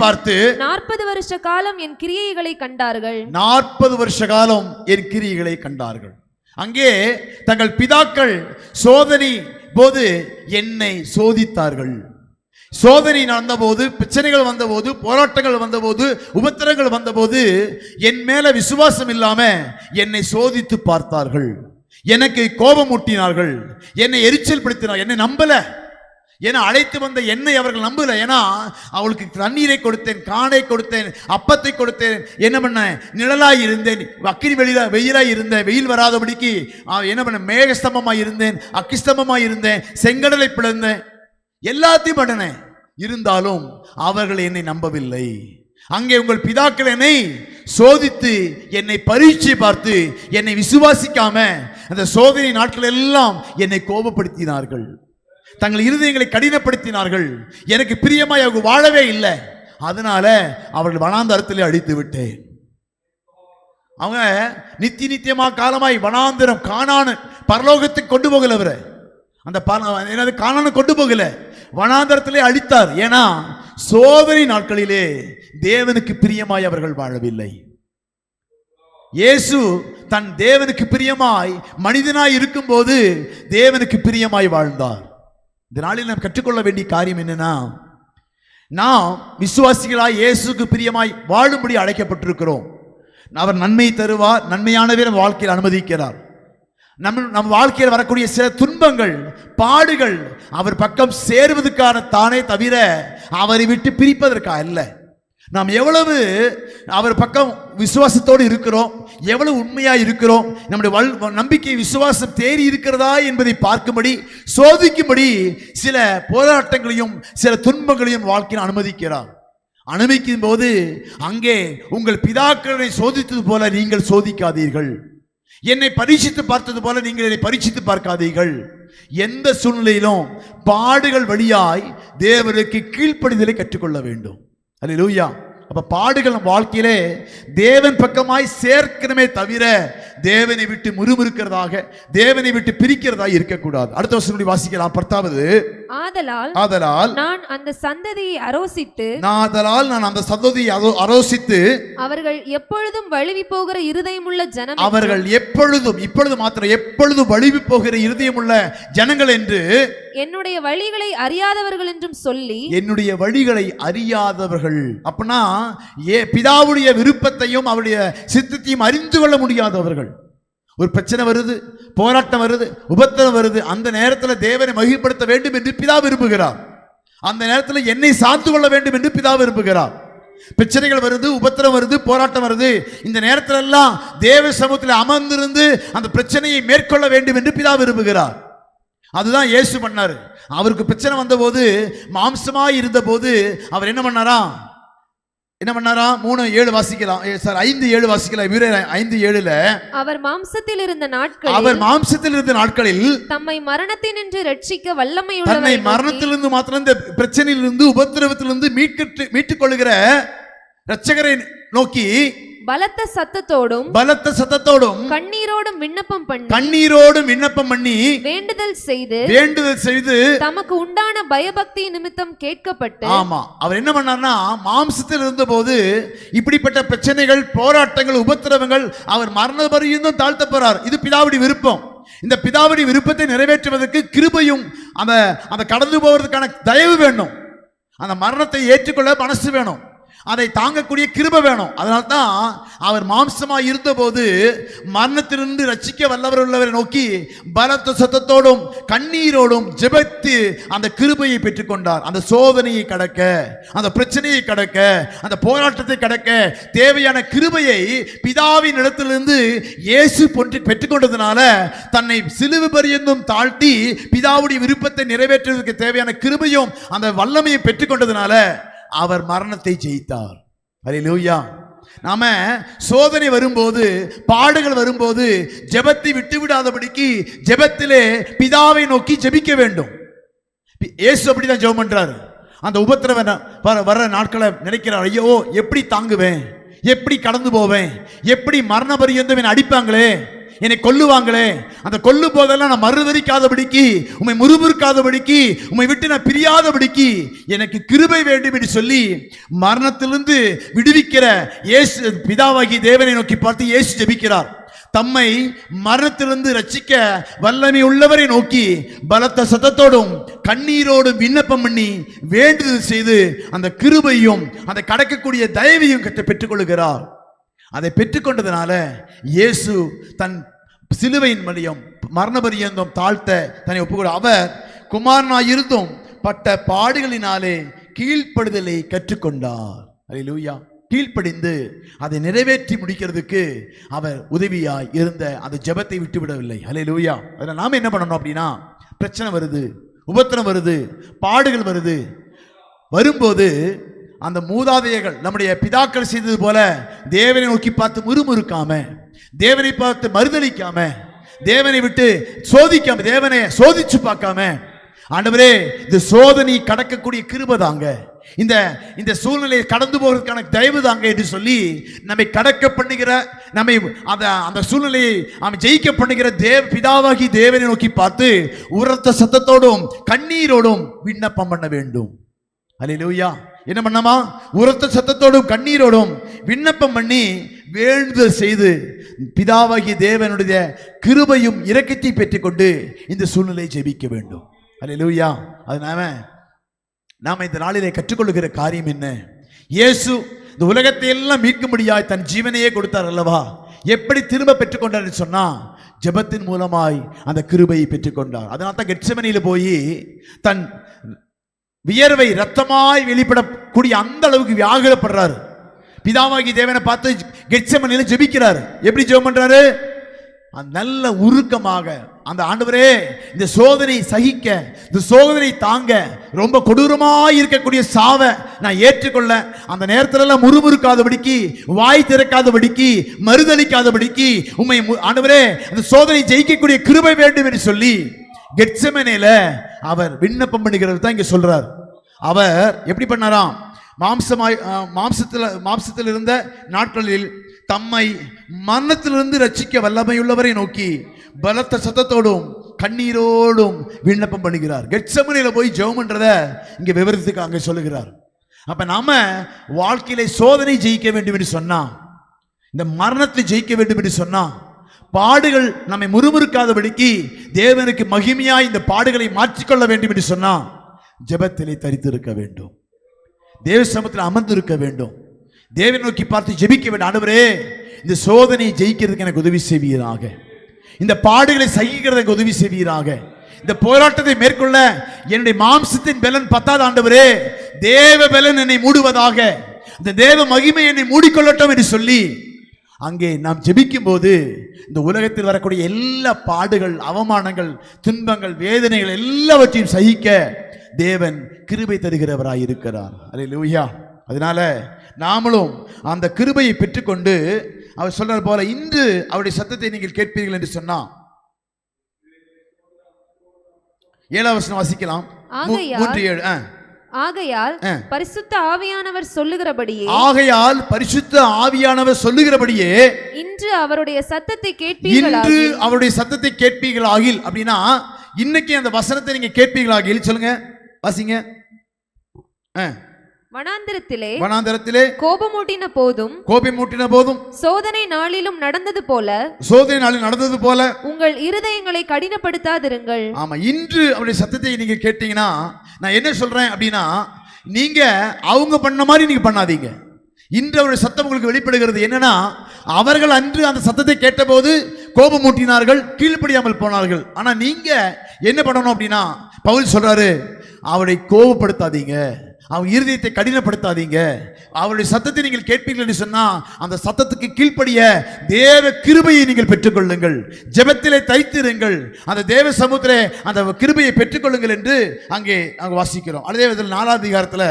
பார்த்து 40 வருஷ காலம் என் கிரியைகளை கண்டார்கள். 40 வருஷ காலம் என் கிரியைகளை கண்டார்கள். அங்கே தங்கள் பிதாக்கள் சோதனை போது என்னை சோதித்தார்கள். சோதனை நடந்தபோது, பிரச்சனைகள் வந்தபோது, போராட்டங்கள் வந்தபோது, உபத்திரங்கள் வந்தபோது என் மேல விசுவாசம் இல்லாம என்னை சோதித்து பார்த்தார்கள். எனக்கு கோபம் ஊட்டினார்கள், என்னை எரிச்சல் படுத்தினார்கள், என்னை நம்பல. ஏன்னா அழைத்து வந்த என்னை அவர்கள் நம்பல. ஏன்னா அவளுக்கு தண்ணீரை கொடுத்தேன், காணை கொடுத்தேன், அப்பத்தை கொடுத்தேன், என்ன பண்ண நிழலாய் இருந்தேன், அக்கினி வெயிலாய் இருந்தேன், வெயில் வராதபடிக்கு என்ன பண்ண மேகஸ்தம்பமாய் இருந்தேன், அக்கிஸ்தம்பமாய் இருந்தேன், செங்கடலை பிளந்தேன், எல்லாத்தையும் பண்ணனேன். இருந்தாலும் அவர்கள் என்னை நம்பவில்லை. அங்கே உங்கள் பிதாக்கள் என்னை சோதித்து, என்னை பரீட்சை பார்த்து, என்னை விசுவாசிக்காம அந்த சோதனை நாட்கள் எல்லாம் என்னை கோபப்படுத்தினார்கள், தங்கள் இருதயங்களை கடினப்படுத்தினார்கள். எனக்கு பிரியமாய் அவங்க வாழவே இல்லை. அதனால அவர்கள் வனாந்தரத்திலே அழித்து விட்டேன். அவங்க நித்தியமா காலமாய் வனாந்தரம் கானான் பரலோகத்துக்கு கொண்டு போகல. அவரை அந்த கானானை கொண்டு போகல, வனாந்தரத்திலே அழித்தார். ஏன்னா சோதனை நாட்களிலே தேவனுக்கு பிரியமாய் அவர்கள் வாழவில்லை. இயேசு தன் தேவனுக்கு பிரியமாய் மனிதனாய் இருக்கும்போது தேவனுக்கு பிரியமாய் வாழ்ந்தார். இந்த நாளில் நாம் கற்றுக்கொள்ள வேண்டிய காரியம் என்னன்னா, நாம் விசுவாசிகளாய் இயேசுக்கு பிரியமாய் வாழும்படி அழைக்கப்பட்டிருக்கிறோம். அவர் நன்மை தருவார், நன்மையானவே நம் வாழ்க்கையில் அனுமதிக்கிறார். நம் வாழ்க்கையில் வரக்கூடிய சில துன்பங்கள், பாடுகள் அவர் பக்கம் சேருவதற்கான தானே தவிர அவரை விட்டு பிரிப்பதற்காக அல்ல. நாம் எவ்வளவு அவர் பக்கம் விசுவாசத்தோடு இருக்கிறோம், எவ்வளவு உண்மையா இருக்கிறோம், நம்முடைய நம்பிக்கை விசுவாசம் தேறி இருக்கிறதா என்பதை பார்க்கும்படி, சோதிக்கும்படி சில போராட்டங்களையும் சில துன்பங்களையும் வாழ்க்கையில் அனுமதிக்கிறார். அனுமதிக்கும் போது அங்கே உங்கள் பிதாக்களை சோதித்தது போல நீங்கள் சோதிக்காதீர்கள், என்னை பரீட்சித்து பார்த்தது போல நீங்கள் என்னை பரீட்சித்து பார்க்காதீர்கள். எந்த சூழ்நிலையிலும் பாடுகள் வழியாய் தேவனுக்கு கீழ்ப்படிதலை கற்றுக்கொள்ள வேண்டும். அல்லேலூயா. அப்ப பாடுகள் நம் வாழ்க்கையிலே தேவன் பக்கமாய் சேர்க்கணுமே தவிர தேவனை விட்டு முறுமுறுக்கிறதாக, தேவனை விட்டு பிரிக்கிறதாக இருக்கக்கூடாது. அடுத்த வசனம் வாசிக்கலாம். 10வது, ஆதலால் நான் அந்த சந்ததியை அரோசித்து அவர்கள் எப்பொழுதும் வழுவி போகிற இருதயமுள்ள ஜனம், அவர்கள் எப்பொழுதும் வழுவி போகிற இருதயமுள்ள ஜனங்கள் என்று, என்னுடைய வழிகளை அறியாதவர்கள் என்றும் சொல்லி, என்னுடைய வழிகளை அறியாதவர்கள் அப்படின்னா பிதாவுடைய விருப்பத்தையும் அவருடைய சித்தத்தையும் அறிந்து கொள்ள முடியாதவர்கள். ஒரு பிரச்சனை வருது, போராட்டம் வருது, உபத்திரம் வருது, அந்த நேரத்தில் தேவனை மகிமைப்படுத்த வேண்டும் என்று பிதா விரும்புகிறார். அந்த நேரத்தில் என்னை சார்ந்து கொள்ள வேண்டும் என்று பிதா விரும்புகிறார். பிரச்சனைகள் வருது, உபத்திரம் வருது, போராட்டம் வருது, இந்த நேரத்தில் எல்லாம் தேவ சமூகத்தில் அமர்ந்திருந்து அந்த பிரச்சனையை மேற்கொள்ள வேண்டும் என்று பிதா விரும்புகிறார். அதுதான் இயேசு பண்ணாரு. அவருக்கு பிரச்சனை வந்த போது, மாம்சமாய் இருந்த போது அவர் என்ன பண்ணாரா? 3:7 வாசிக்கலாம். 5:7 வாசிக்கலாம். 5:7 அவர் மாம்சத்தில் இருந்த நாட்களில் தம்மை மரணத்தினின்று ரட்சிக்க வல்லமையுள்ளவர், தன்னை மரணத்திலிருந்து மாத்திரம் இந்த பிரச்சனையிலிருந்து உபத்திரவத்திலிருந்து மீட்டுக் கொள்ளுகிற இரட்சகரை நோக்கி பலத்த சத்தத்தோடும் கண்ணீரோடும் விண்ணப்பம் பண்ணி வேண்டுதல் செய்து தமக்கு உண்டான பயபக்தி நிமித்தம் கேட்கப்பட்டு. ஆமா, அவர் என்ன பண்ணார்னா, மாம்சத்தில் இருந்த போது இப்படிப்பட்ட பிரச்சனைகள், போராட்டங்கள், உபத்திரவங்கள், அவர் மரண பரியந்தம் தாழ்த்த போறார். இது பிதாவுடைய விருப்பம். இந்த பிதாவுடைய விருப்பத்தை நிறைவேற்றுவதற்கு கிருபையும் அந்த கடந்து போவதற்கான தயவு வேணும். அந்த மரணத்தை ஏற்றுக்கொள்ள மனசு வேணும், அதை தாங்கக்கூடிய கிருபை வேணும். அதனால தான் அவர் மாம்சமாய் இருந்தபோது மரணத்திலிருந்து ரட்சிக்க வல்லவர் உள்ளவரை நோக்கி பலத்த சத்தத்தோடும் கண்ணீரோடும் ஜெபித்து அந்த கிருபையை பெற்றுக்கொண்டார். அந்த சோதனையை கடக்க, அந்த பிரச்சனையை கடக்க, அந்த போராட்டத்தை கடக்க தேவையான கிருபையை பிதாவின் இடத்திலிருந்து இயேசு பெற்றுக்கொண்டதுனால தன்னை சிலுவை பரியந்தம் தாழ்த்தி பிதாவுடைய விருப்பத்தை நிறைவேற்றுவதற்கு தேவையான கிருபையும் அந்த வல்லமையை பெற்றுக்கொண்டதுனால அவர் மரணத்தை ஜெயித்தார். அல்லேலூயா. நாம சோதனை வரும்போது, பாடுகள் வரும்போது ஜெபத்தை விட்டு விடாதபடிக்கு ஜெபத்திலே பிதாவை நோக்கி ஜெபிக்க வேண்டும். இயேசு அப்படிதான் ஜெபம் பண்றாரு. அந்த உபத்திரவ வர நாட்களை நினைக்கிறார், ஐயோ எப்படி தாங்குவேன், எப்படி கடந்து போவேன், எப்படி மரண பரியந்தம் அடிப்பாங்களே, என்னை கொல்லுவாங்களே, அந்த கொல்லு போதெல்லாம் நான் மறுதலிக்காதபடிக்கு, உம்மை முறுமுறுக்காதபடிக்கு, உம்மை விட்டு நான் பிரியாதபடிக்கு எனக்கு கிருபை வேண்டும் என்று சொல்லி மரணத்திலிருந்து விடுவிக்கிற இயேசு பிதாவாகி தேவனை நோக்கி பார்த்து இயேசு ஜெபிக்கிறார். தம்மை மரணத்திலிருந்து ரட்சிக்க வல்லமை உள்ளவரை நோக்கி பலத்த சத்தத்தோடும் கண்ணீரோடும் விண்ணப்பம் பண்ணி வேண்டுதல் செய்து அந்த கிருபையும் அந்த கடக்கக்கூடிய தயவையும் பெற்றுக்கொள்கிறார். அதை பெற்றுக்கொண்டதுனால இயேசு தன் சிலுவையின் மடியம் மரண பரியந்தம் தாழ்த்த தன்னை ஒப்புக்கொள்ள, அவர் குமாரனாயிருந்தும் பட்ட பாடுகளினாலே கீழ்ப்படுதலை கற்றுக்கொண்டார். அல்லேலூயா. கீழ்ப்படிந்து அதை நிறைவேற்றி முடிக்கிறதுக்கு அவர் உதவியாய் இருந்த அந்த ஜெபத்தை விட்டுவிடவில்லை. அல்லேலூயா. அதில் நாம் என்ன பண்ணணும் அப்படின்னா, பிரச்சனை வருது, உபத்திரம் வருது, பாடுகள் வரும்போது அந்த மூதாதையர்கள் நம்முடைய பிதாக்கள் செய்தது போல தேவனை நோக்கி பார்த்து முறுமுறுக்காம, தேவனை பார்த்து மறுதலிக்காம, தேவனை விட்டு சோதிக்காம, தேவனை சோதிச்சு பார்க்காம, ஆண்டவரே இந்த சோதனை கடக்கக்கூடிய கிருபை தாங்க, இந்த சூழ்நிலையை கடந்து போவதற்கான தயவு தாங்க என்று சொல்லி நம்மை கடக்க பண்ணுகிற, நம்மை அந்த சூழ்நிலையை ஜெயிக்க பண்ணுகிற பிதாவாகி தேவனை நோக்கி பார்த்து உரத்த சத்தத்தோடும் கண்ணீரோடும் விண்ணப்பம் பண்ண வேண்டும். அல்லேலூயா. என்ன பண்ணமா? உரத்த சத்தத்தோடும் கண்ணீரோடும் விண்ணப்பம் பண்ணி வேண்டுதல் செய்து பிதாவாகிய தேவனுடைய கிருபையும் இரக்கத்தை பெற்றுக்கொண்டு இந்த சூழ்நிலையை ஜெபிக்க வேண்டும். அல்லேலூயா. அதனால நாம இந்த நாளிலே கற்றுக்கொள்ளுகிற காரியம் என்ன? இயேசு இந்த உலகத்தை எல்லாம் மீட்கும்படியாய் தன் ஜீவனையே கொடுத்தார் அல்லவா? எப்படி திரும்ப பெற்றுக்கொண்டார் சொன்னா, ஜெபத்தின் மூலமாய் அந்த கிருபையை பெற்றுக்கொண்டார். அதனால தான் கெத்செமனியில போய் தன் வியர்வை ரத்தமாய் வெளிப்படக்கூடிய அந்த அளவுக்கு வியாகுலப்படுறாரு. பிதாவாகி தேவனை பார்த்து கெத்செமனியில ஜெபிக்கிறார். எப்படி ஜெபம் பண்றாரு? நல்ல உருக்கமாக அந்த ஆண்டவரே இந்த சோதனை சகிக்க, இந்த சோதனை தாங்க, ரொம்ப கொடூரமாய் இருக்கக்கூடிய சாவை நான் ஏற்றுக்கொள்ள, அந்த நேரத்துல எல்லாம் முறுமுறுக்காதபடிக்கு, வாய் திறக்காதபடிக்கு, மறுதளிக்காதபடிக்கு உம்மை ஆண்டவரே அந்த சோதனை ஜெயிக்கக்கூடிய கிருபை வேண்டும் என்று சொல்லி கெத்செமனேல அவர் விண்ணப்பம் பண்ணுகிறது தான் இங்க சொல்றார். அவர் எப்படி பண்ணாராம்? மாம்சத்தில் இருந்த நாட்களில் தம்மை மரணத்திலிருந்து ரட்சிக்க வல்லமையுள்ளவரை நோக்கி பலத்த சத்தத்தோடும் கண்ணீரோடும் விண்ணப்பம் பண்ணுகிறார். கெத்செமனேல போய் ஜெபம் பண்றத இங்க விவரித்துக்கு அங்க சொல்லுகிறார். அப்ப நாம வாழ்க்கையில சோதனை ஜெயிக்க வேண்டும் என்று சொன்னா, இந்த மரணத்தை ஜெயிக்க வேண்டும் என்று சொன்னா, பாடுகள் நம்மை முறுமுறுக்காதபடிக்கு தேவனுக்கு மகிமையாய் இந்த பாடுகளை மாற்றிக்கொள்ள வேண்டும் என்று சொன்னா, ஜெபத்திலே தரித்திருக்க வேண்டும், தேவ சமூகத்தில் அமர்ந்திருக்க வேண்டும், தேவனை நோக்கி பார்த்து ஜெபிக்க வேண்டும். ஆண்டவரே இந்த சோதனையை ஜெயிக்கிறதுக்கு எனக்கு உதவி செய்வீராக, இந்த பாடுகளை சகிக்கிறதுக்கு உதவி செய்வீராக, இந்த போராட்டத்தை மேற்கொள்ள என்னுடைய மாம்சத்தின் பலன் பத்தாது ஆண்டவரே, தேவ பலன் என்னை மூடுவதாக, இந்த தேவ மகிமை என்னை மூடிக்கொள்ளட்டும் என்று சொல்லி அங்கே நாம் ஜெபிக்கும் போது இந்த உலகத்தில் வரக்கூடிய எல்லா பாடுகள், அவமானங்கள், துன்பங்கள், வேதனைகள் எல்லாவற்றையும் சகிக்க தேவன் கிருபை தருகிறவராய் இருக்கிறார். அல்லேலூயா. அதனால நாமளும் அந்த கிருபையை பெற்றுக்கொண்டு அவர் சொல்றது போல இன்று அவருடைய சத்தத்தை நீங்கள் கேட்பீர்கள் என்று சொன்னா 7ஆம் வசனம் வாசிக்கலாம். 3:7. ஆகையால் பரிசுத்த ஆவியானவர் சொல்லுகிறபடியே, ஆகையால் பரிசுத்த ஆவியானவர் சொல்லுகிறபடியே இன்று அவருடைய சத்தத்தை கேட்பீர்களாகில், இன்று அவருடைய சத்தத்தை கேட்பீர்களாகில் அப்படின்னா இன்னைக்கு அந்த வசனத்தை நீங்க கேட்பீர்களாகில் சொல்லுங்க, வாசிங்க. வனாந்தரத்திலே கோபமூட்டின போதும் சோதனை நாளிலும் நடந்தது போல உங்கள் இருதயங்களை கடினப்படுத்தாதிருங்கள். ஆமா, இன்று அவருடைய சத்தத்தை நீங்க கேட்டீங்கன்னா நான் என்ன சொல்றேன் அப்படின்னா, நீங்க அவங்க பண்ண மாதிரி நீங்க பண்ணாதீங்க. இன்று அவருடைய சத்தம் உங்களுக்கு வெளிப்படுகிறது. என்னன்னா, அவர்கள் அன்று அந்த சத்தத்தை கேட்டபோது கோபமூட்டினார்கள், கீழ்ப்படியாமல் போனார்கள். ஆனா நீங்க என்ன பண்ணணும் அப்படின்னா, பவுல் சொல்றாரு, அவரை கோபப்படுத்தாதீங்க, அவங்க இருதயத்தை கடினப்படுத்தாதீங்க, அவருடைய சத்தத்தை நீங்கள் கேட்பீர்கள் என்று சொன்னா அந்த சத்தத்துக்கு கீழ்ப்படிய தேவ கிருபையை நீங்கள் பெற்றுக்கொள்ளுங்கள், ஜெபத்திலே தைத்திருங்கள், அந்த தேவ சமூகத்திலே அந்த கிருபையை பெற்றுக்கொள்ளுங்கள் என்று அங்கே வாசிக்கிறோம். அதே விதத்தில் 4ஆம் அதிகாரத்தில்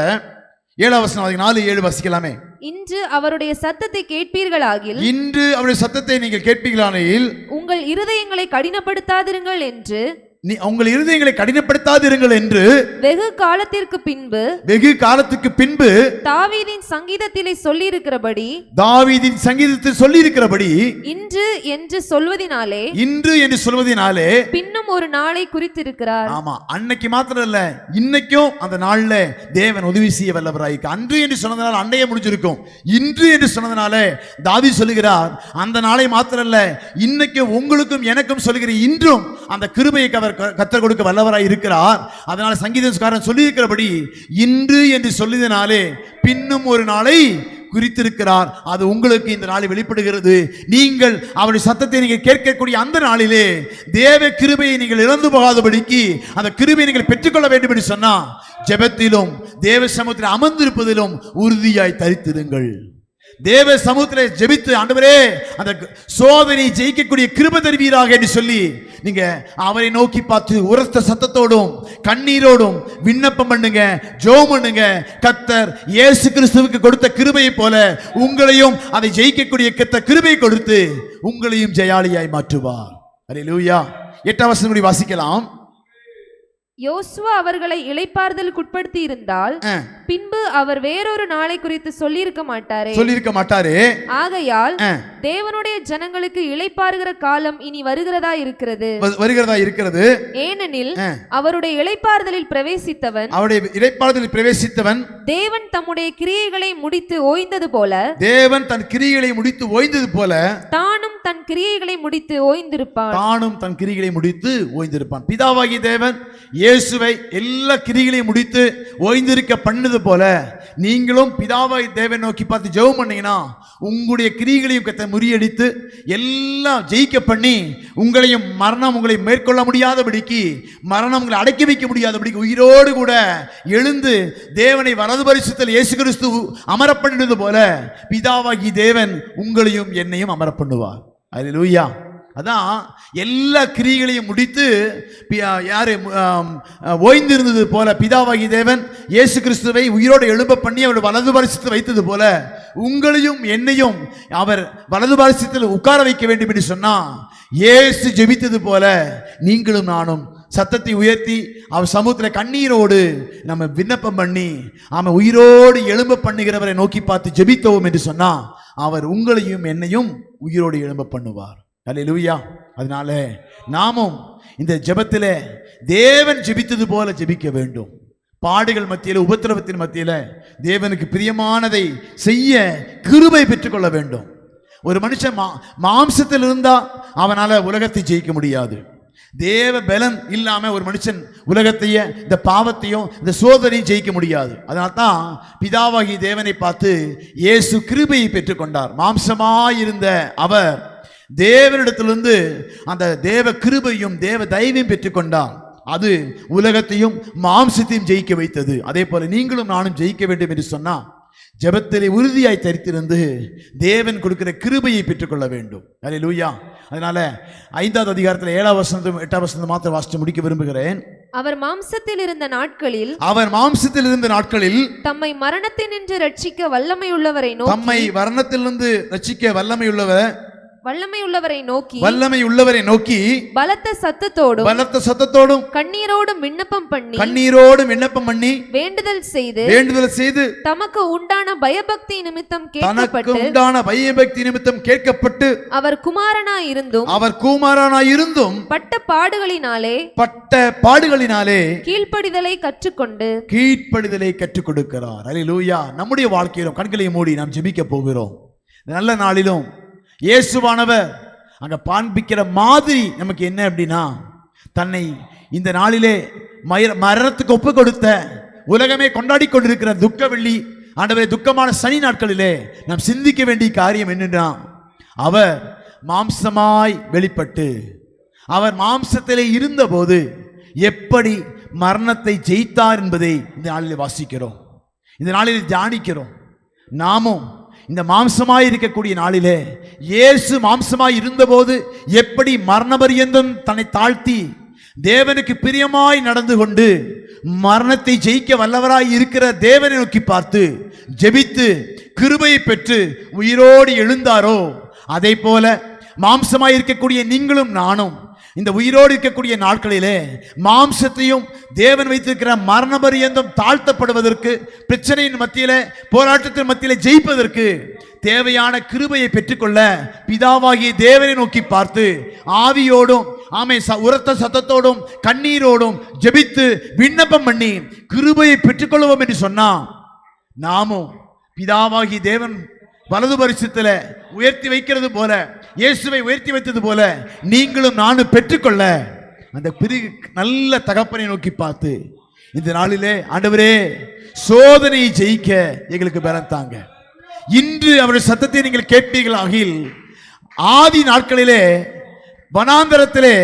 7ஆம் வசனம் 4-7 வாசிக்கலாமே. இன்று அவருடைய சத்தத்தை கேட்பீர்களாகில், இன்று அவருடைய சத்தத்தை நீங்கள் கேட்பீர்களாகில் உங்கள் இருதயங்களை கடினப்படுத்தாதிருங்கள் என்று, உங்கள் இருதயங்களை கடினப்படுத்தாதிருங்கள் என்று வெகு காலத்துக்கு பின்பு தாவீதின் சங்கீதத்திலே சொல்லியிருக்கிறபடி இன்று என்று சொல்வதினாலே பின்னும் ஒரு நாளை குறித்திருக்கிறார். ஆமா, அன்னைக்கு மாத்திரம் இல்ல, இன்னைக்கும் அந்த நாள்ல தேவன் உதவி செய்ய வல்லவராயிருக்கு. அன்று என்று சொன்னதுனால அன்னைய முடிஞ்சிருக்கும். இன்று என்று சொன்னதுனால தாவீது சொல்லுகிறார், அந்த நாளை மாத்திரம் இல்ல, இன்னைக்கு உங்களுக்கும் எனக்கும் சொல்லுகிற இன்றும் அந்த கிருபையை கர்த்தர் கொடுக்க வல்லவராய் இருக்கிறார். அதனால சங்கீதக்காரன் சொல்லி இருக்கிறபடி இன்று என்று சொல்லியதனாலே பின்னும் ஒரு நாளை குறித்திருக்கிறார். அது உங்களுக்கு இந்த நாளில் வெளிப்படுகிறது. நீங்கள் அவருடைய சத்தத்தை நீங்கள் கேட்கக்கூடிய அந்த நாளிலே தேவ கிருபையை நீங்கள் இழந்து போகாதபடிக்கு அந்த கிருபையை நீங்கள் பெற்றுக்கொள்ள வேண்டும் என்று சொன்னா, ஜெபத்திலும் தேவ சமூகத்தில் அமர்ந்திருப்பதிலும் உறுதியாய் தரித்திருங்கள். தேவ சமூகத்திலே ஜெபித்து, ஆண்டவரே அந்த சோதனை ஜெயிக்கக்கூடிய கிருபை தருவீராக என்று சொல்லி நீங்க அவரை நோக்கி பார்த்து உரத்த சத்தத்தோடும் கண்ணீரோடும் விண்ணப்பம் பண்ணுங்க, ஜெபம் பண்ணுங்க. கர்த்தர் இயேசு கிறிஸ்துவுக்கு கொடுத்த கிருபையை போல உங்களையும் அதை ஜெயிக்கக்கூடிய கிருபையை கொடுத்து உங்களையும் ஜெயாளியாய் மாற்றுவார். அல்லேலூயா. 8ஆம் வசனம் வாசிக்கலாம். யோசுவா அவர்களை இளைப்பாறுதலுக்குட்படுத்தி இருந்தால் பின்பு அவர் வேறொரு நாளை குறித்து சொல்லியிருக்க மாட்டாரே. ஆகையால் தேவனுடைய ஜனங்களுக்கு இளைப்பாறுகிற காலம் இனி வருகிறதா இருக்கிறது. ஏனெனில் அவருடைய இளைப்பாறுதலில் பிரவேசித்தவன் தேவன் தம்முடைய கிரியைகளை முடித்து ஓய்ந்தது போல தானும் தன் கிரியைகளை முடித்து ஓய்ந்திருப்பான். பிதாவாகிய தேவன் இயேசுவை எல்லா கிரியைகளையும் முடித்து ஓய்ந்திருக்க பண்ணது போல நீங்களும் பிதாவாய் தேவன் நோக்கி பார்த்து ஜெபம் பண்ணீங்கன்னா உங்களுடைய கிரியைகளையும் முறியடித்து எல்லாம் ஜெயிக்க பண்ணி உங்களையும் மரணம் உங்களை மேற்கொள்ள முடியாதபடிக்கு, மரணம் உங்களை அடக்கி வைக்க முடியாதபடிக்கு உயிரோடு கூட எழுந்து தேவனை வலது பரிசுத்தல் இயேசு கிறிஸ்து அமரப்பண்ணுவது போல பிதாவாகி தேவன் உங்களையும் என்னையும் அமரப்பண்ணுவார். அல்லேலூயா. அதான் எல்லா கிரியைகளையும் முடித்து யாரு ஓய்ந்திருந்தது போல பிதாவாகி தேவன் இயேசு கிறிஸ்துவை உயிரோடு எழும்ப பண்ணி அவர் வலது பாரிசத்தில் வைத்தது போல உங்களையும் என்னையும் அவர் வலது பாரிசத்தில் உட்கார வைக்க வேண்டும் என்று சொன்னா இயேசு ஜெபித்தது போல நீங்களும் நானும் சத்தத்தை உயர்த்தி அவர் சமூகத்தில் கண்ணீரோடு நம்ம விண்ணப்பம் பண்ணி அவன் உயிரோடு எழும்ப பண்ணுகிறவரை நோக்கி பார்த்து ஜெபித்தோம் என்று சொன்னா அவர் உங்களையும் என்னையும் உயிரோடு எழும்ப பண்ணுவார். அல்லேலூயா. அதனால நாமும் இந்த ஜெபத்திலே தேவன் ஜெபித்தது போல ஜெபிக்க வேண்டும். பாடுகள் மத்தியில் உபத்திரவத்தின் மத்தியில் தேவனுக்கு பிரியமானதை செய்ய கிருபை பெற்றுக்கொள்ள வேண்டும். ஒரு மனுஷன் மாம்சத்தில் இருந்தா அவனால உலகத்தை ஜெயிக்க முடியாது. தேவ பலன் இல்லாம ஒரு மனுஷன் உலகத்தைய இந்த பாவத்தையும் இந்த சோதனையும் ஜெயிக்க முடியாது. அதனால தான் பிதாவாகி தேவனை பார்த்து இயேசு கிருபையை பெற்றுக்கொண்டார். மாம்சமாயிருந்த அவர் தேவனிடத்திலிருந்து அந்த தேவ கிருபையும் தேவ தயவையும் பெற்றுக்கொண்டார். அது உலகத்தையும் மாம்சத்தையும் ஜெயிக்க வைத்தது. அதே போல நீங்களும் நானும் ஜெயிக்க வேண்டும் என்று சொன்னா ஜெபத்திலே உறுதியாய் தரித்திருந்து தேவன் கொடுக்கிற கிருபையை பெற்றுக்கொள்ள வேண்டும். அல்லேலூயா. அதனால 5வது அதிகாரத்தில் 7வது வசனம் 8வது வசனம் மாத்திரம் வாசித்து முடிக்க விரும்புகிறேன். அவர் மாம்சத்தில் இருந்த நாட்களில் தம்மை மரணத்தினின்று ரட்சிக்க வல்லமையுள்ளவரை நோக்கி பலத்த சத்தத்தோடும் கண்ணீரோடும் விண்ணப்பம் பண்ணி வேண்டுதல் செய்து தமக்கு உண்டான பயபக்தி நிமித்தம் கேட்கப்பட்டு அவர் குமாரனாயிருந்தும் பட்ட பாடுகளினாலே கீழ்ப்படிதலை கற்றுக் கொடுக்கிறார். அல்லேலூயா. நம்முடைய வாழ்க்கையிலும் கண்களை மூடி நாம் ஜெபிக்க போகிறோம். நல்ல நாளிலும் இயேசுவானவர் அங்க காண்பிக்கிற மாதிரி நமக்கு என்ன அப்படின்னா தன்னை இந்த நாளிலே மரணத்துக்கு ஒப்பு கொடுத்த உலகமே கொண்டாடி கொண்டிருக்கிற துக்க வெள்ளி ஆண்டவரே துக்கமான சனி நாட்களிலே நாம் சிந்திக்க வேண்டிய காரியம் என்னன்னா அவர் மாம்சமாய் வெளிப்பட்டு அவர் மாம்சத்திலே இருந்தபோது எப்படி மரணத்தை ஜெயித்தார் என்பதை இந்த நாளிலே வாசிக்கிறோம், இந்த நாளிலே தியானிக்கிறோம். நாமும் இந்த மாம்சமாய் இருக்கக்கூடிய நாளிலே இயேசு மாம்சமாய் இருந்தபோது எப்படி மரண பரியந்தம் தன்னை தாழ்த்தி தேவனுக்கு பிரியமாய் நடந்து கொண்டு மரணத்தை ஜெயிக்க வல்லவராய் இருக்கிற தேவனை நோக்கி பார்த்து ஜெபித்து கிருபையை பெற்று உயிரோடு எழுந்தாரோ அதே போல மாம்சமாய் இருக்கக்கூடிய நீங்களும் நானும் இந்த உயிரோடு இருக்கக்கூடிய நாட்களிலே மாம்சத்தையும் தேவன் வைத்திருக்கிற மரண பரியந்தம் தாழ்த்தப்படுவதற்கு பிரச்சனையின் மத்தியிலே போராட்டத்தின் மத்தியிலே ஜெயிப்பதற்கு தேவையான கிருபையை பெற்றுக்கொள்ள பிதாவாகிய தேவனை நோக்கி பார்த்து ஆவியோடும் உரத்த சத்தத்தோடும் கண்ணீரோடும் ஜெபித்து விண்ணப்பம் பண்ணி கிருபையை பெற்றுக்கொள்வோம் என்று சொன்னா நாமும் பிதாவாகிய தேவன் வலது பரிசுத்தல உயர்த்தி வைக்கிறது போல இயேசுவை உயர்த்தி வைத்தது போல நீங்களும் நானும் பெற்றுக்கொள்ள அந்த நல்ல தகப்பனை நோக்கி பார்த்து இந்த நாளிலே ஆண்டவரே சோதனையை ஜெயிக்க எங்களுக்கு பலன் தாங்க. இன்று அவருடைய சத்தத்தை நீங்கள் கேட்பீர்கள் ஆகில் ஆதி நாட்களிலே வனாந்தரத்திலே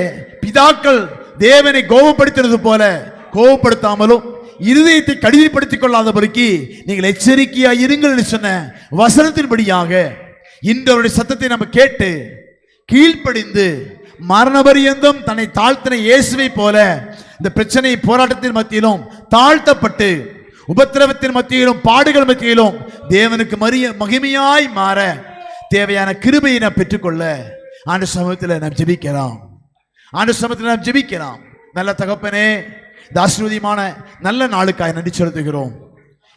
பிதாக்கள் தேவனை கோபப்படுத்துறது போல கோபப்படுத்தாமலும் இருதயத்தை கடினப்படுத்திக் கொள்ளாதபடிக்கு நீங்கள் எச்சரிக்கையா இருங்கள் என்று சொன்ன வசனத்தின்படியாக இன்று அவருடைய சத்தத்தை நம்ம கேட்டு கீழ்ப்படிந்து மரணபரியந்தம் தன்னை தாழ்த்தின இயேசுவை போல இந்த பிரச்சனை போராட்டத்தின் மத்தியிலும் தாழ்த்தப்பட்டு உபத்திரவத்தின் மத்தியிலும் பாடுகள் மத்தியிலும் தேவனுக்கு மகிமையாய் மாற தேவையான கிருபையை நாம் பெற்றுக்கொள்ள ஆண்டு சமூகத்தில் நாம் ஜெபிக்கலாம். நல்ல தகப்பனே, இந்த ஆசீர்வாதமான நல்ல நாளுக்காய் நன்றி செலுத்துகிறோம்.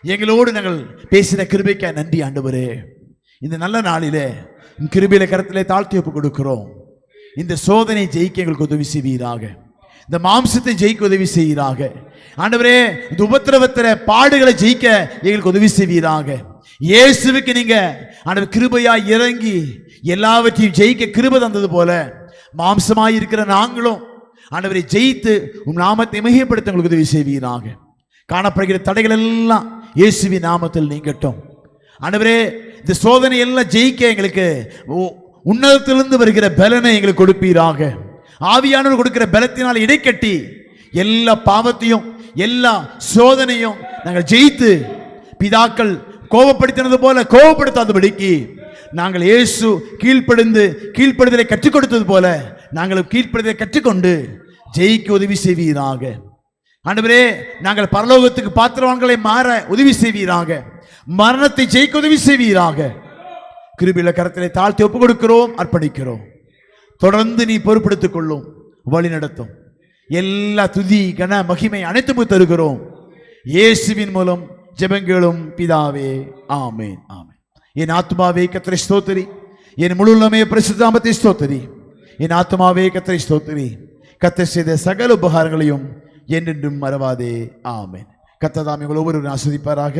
எங்களோடு நாங்கள் பேசின கிருபைக்காய் நன்றி ஆண்டவரே. இந்த நல்ல நாளிலே கிருபையில கரத்திலே தாழ்த்தி ஒப்பு கொடுக்கிறோம். இந்த சோதனை ஜெயிக்க எங்களுக்கு உதவி செய்வீராக, இந்த மாம்சத்தை ஜெயிக்க உதவி செய்வீராக ஆண்டவரே. இந்த உபத்திரவத்தில பாடுகளை ஜெயிக்க எங்களுக்கு உதவி செய்வீராக. இயேசுவுக்கு நீங்க ஆண்டவர் கிருபையா இறங்கி எல்லாவற்றையும் ஜெயிக்க கிருபை தந்தது போல மாம்சமாய் இருக்கிற நாங்களும் ஆண்டவரை ஜெயித்து உம் நாமத்தை மகிமைப்படுத்த உங்களுக்கு உதவி செய்வீராக. காணப்படுகிற தடைகள் எல்லாம் இயேசுவின் நாமத்தில் நீங்கட்டும் ஆண்டவரே. இந்த சோதனை எல்லாம் ஜெயிக்க எங்களுக்கு உன்னதத்திலிருந்து வருகிற பலனை எங்களுக்கு கொடுப்பீராக. ஆவியானவர் கொடுக்கிற பலத்தினால் இடைக்கட்டி எல்லா பாவத்தையும் எல்லா சோதனையும் நாங்கள் ஜெயித்து பிதாக்கள் கோபப்படுத்தினது போல கோபப்படுத்தாதபடிக்கு நாங்கள் இயேசு கீழ்ப்படுதலை கற்றுக் கொடுத்தது போல நாங்களும் கீழ்ப்படுதலை கற்றுக்கொண்டு ஜெயிக்க உதவி செய்வீராக. ஆண்டவரே, நாங்கள் பரலோகத்துக்கு பாத்திரவான்களை மாற உதவி செய்வீராக. மரணத்தை ஜெயிக்க உதவி செய்வீராக. கிருபையுள்ள கரத்திலே தாழ்த்தி ஒப்புக் கொடுக்கிறோம், அர்ப்பணிக்கிறோம். தொடர்ந்து நீ பொறுப்படுத்திக் கொள்ளும், வழி நடத்தும். எல்லா துதி கன மகிமை அனைத்தும் தருகிறோம். இயேசுவின் மூலம் ஜெபங்களும் பிதாவே, ஆமென், ஆமென். என் ஆத்மாவே கர்த்தரை ஸ்தோத்திரி, என் முழு உள்ளமே பரிசுத்த நாமத்தை ஸ்தோத்திரி. என் ஆத்மாவே கர்த்தரை ஸ்தோத்திரி, கர்த்தர் செய்த சகல உபகாரங்களையும் என்றென்றும் மறவாதே. ஆமென். கர்த்தர் தாமே உங்கள் ஒவ்வொருவரையும் ஆசீர்வதிப்பாராக.